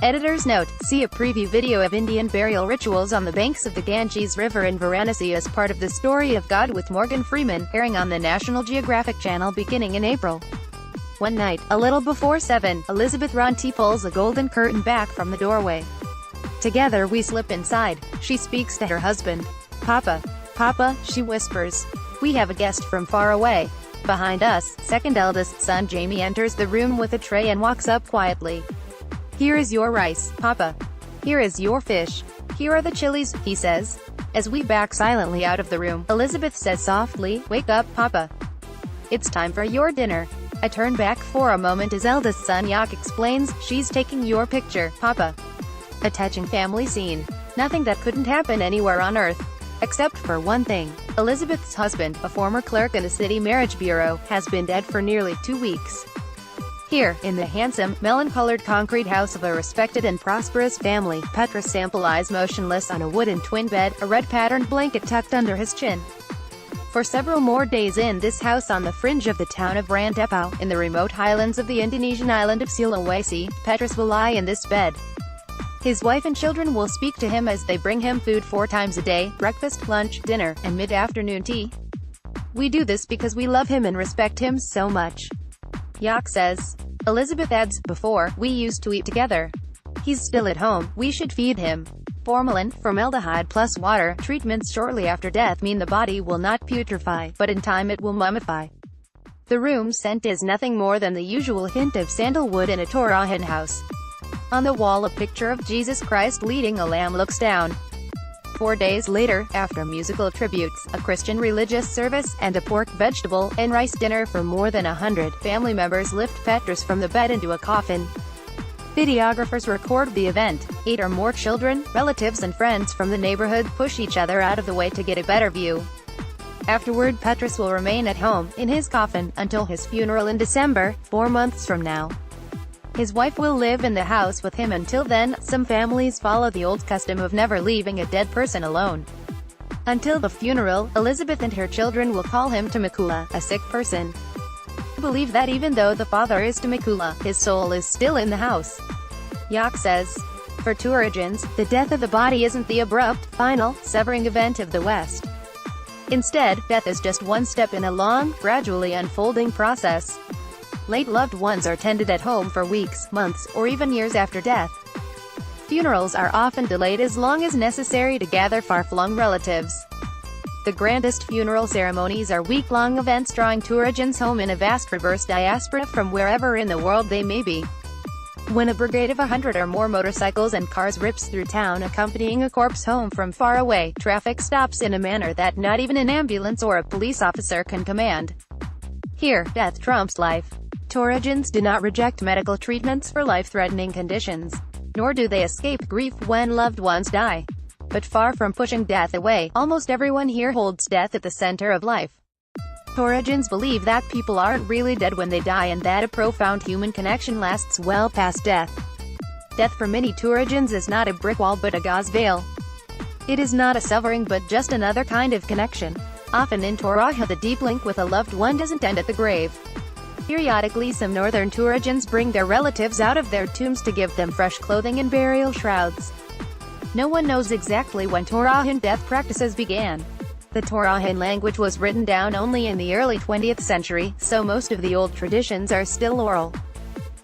Editor's note: see a preview video of Indian burial rituals on the banks of the Ganges River in Varanasi as part of the Story of God with Morgan Freeman, airing on the National Geographic Channel beginning in April. One night, a little before 7, Elizabeth Ronti pulls a golden curtain back from the doorway. Together we slip inside. She speaks to her husband. "Papa. Papa," she whispers. "We have a guest from far away." Behind us, second eldest son Jamie enters the room with a tray and walks up quietly. "Here is your rice, Papa. Here is your fish. Here are the chilies," he says. As we back silently out of the room, Elizabeth says softly, "Wake up, Papa. It's time for your dinner." I turn back for a moment as eldest son Yak explains, "She's taking your picture, Papa." A touching family scene. Nothing that couldn't happen anywhere on earth. Except for one thing. Elizabeth's husband, a former clerk in the city marriage bureau, has been dead for nearly 2 weeks. Here, in the handsome, melon-colored concrete house of a respected and prosperous family, Petros Sample lies motionless on a wooden twin bed, a red-patterned blanket tucked under his chin. For several more days in this house on the fringe of the town of Rantepao, in the remote highlands of the Indonesian island of Sulawesi, Petros will lie in this bed. His wife and children will speak to him as they bring him food 4 times a day: breakfast, lunch, dinner, and mid-afternoon tea. "We do this because we love him and respect him so much," Yak says. Elizabeth adds, "Before, we used to eat together. He's still at home, we should feed him." Formalin, formaldehyde plus water, treatments shortly after death mean the body will not putrefy, but in time it will mummify. The room scent is nothing more than the usual hint of sandalwood in a Torahan house. On the wall a picture of Jesus Christ leading a lamb looks down. 4 days later, after musical tributes, a Christian religious service, and a pork, vegetable, and rice dinner for more than 100 family members lift Petros from the bed into a coffin. Videographers record the event. 8 or more children, relatives and friends from the neighborhood push each other out of the way to get a better view. Afterward, Petros will remain at home, in his coffin, until his funeral in December, 4 months from now. His wife will live in the house with him until then. Some families follow the old custom of never leaving a dead person alone. Until the funeral, Elizabeth and her children will call him Temecula, a sick person. I believe that even though the father is Temecula, his soul is still in the house, Yak says. For Tourajans, the death of the body isn't the abrupt, final, severing event of the West. Instead, death is just one step in a long, gradually unfolding process. Late loved ones are tended at home for weeks, months, or even years after death. Funerals are often delayed as long as necessary to gather far-flung relatives. The grandest funeral ceremonies are week-long events drawing Tourajans home in a vast reverse diaspora from wherever in the world they may be. When a brigade of 100 or more motorcycles and cars rips through town accompanying a corpse home from far away, traffic stops in a manner that not even an ambulance or a police officer can command. Here, death trumps life. Tourajans do not reject medical treatments for life-threatening conditions, nor do they escape grief when loved ones die. But far from pushing death away, almost everyone here holds death at the center of life. Tourajans believe that people aren't really dead when they die and that a profound human connection lasts well past death. Death for many Tourajans is not a brick wall but a gauze veil. It is not a severing but just another kind of connection. Often in Toraja the deep link with a loved one doesn't end at the grave. Periodically some northern Tourajans bring their relatives out of their tombs to give them fresh clothing and burial shrouds. No one knows exactly when Torahan death practices began. The Torahan language was written down only in the early 20th century, so most of the old traditions are still oral.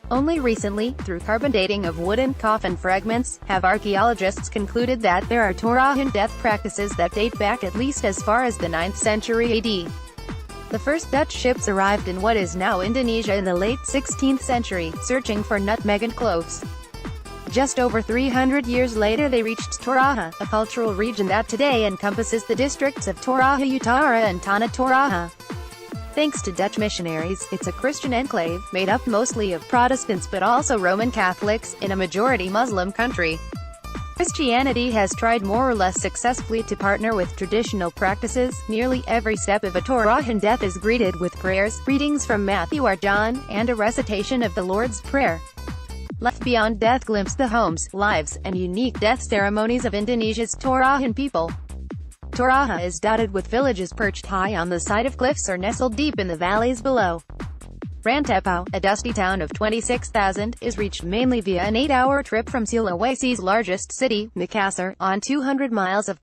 Only recently, through carbon dating of wooden coffin fragments, have archaeologists concluded that there are Torahan death practices that date back at least as far as the 9th century AD. The first Dutch ships arrived in what is now Indonesia in the late 16th century, searching for nutmeg and cloves. Just over 300 years later they reached Toraja, a cultural region that today encompasses the districts of Toraja Utara and Tanah Toraja. Thanks to Dutch missionaries, it's a Christian enclave, made up mostly of Protestants but also Roman Catholics, in a majority Muslim country. Christianity has tried more or less successfully to partner with traditional practices. Nearly every step of a Torahan death is greeted with prayers, readings from Matthew or John, and a recitation of the Lord's Prayer. Life beyond death glimpse the homes, lives, and unique death ceremonies of Indonesia's Torahan people. Toraja is dotted with villages perched high on the side of cliffs or nestled deep in the valleys below. Rantepao, a dusty town of 26,000, is reached mainly via an 8-hour trip from Sulawesi's largest city, Makassar, on 200 miles of